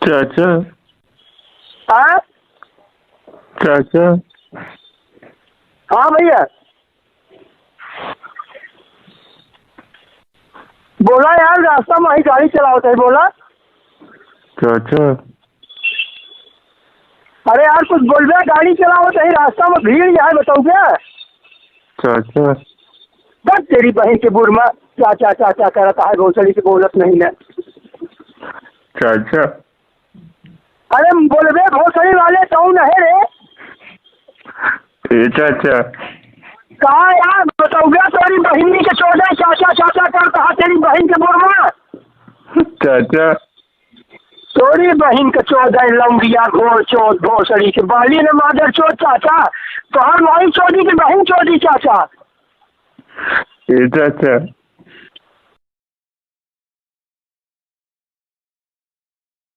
चाचा हाँ चाचा हाँ भैया बोला यार, रास्ता में ही गाड़ी चलाओ थे बोला। चाचा अरे यार कुछ बोल रहे, गाड़ी चलाओ थे रास्ता में भीड़ जाए बताओ क्या। चाचा बस तेरी बहन के बुढ़ में चाचा चाचा करता है, घोसड़ी से बोलत नहीं है। चाचा अरे बोलबे घोसड़ी वाले कौन है रे? ए चाचा कहा यार बताओ क्या, तेरी बहनी के चौदह चाचा चाचा करता है तेरी बहन के बुढ़ में। चाचा तोरी बहन के चौदह लंबिया घोर चौथ घोसड़ी के बाली ने मादर चौथ चाचा, तो हम वही चौधरी की बहन चौधरी चाचा। ए चाचा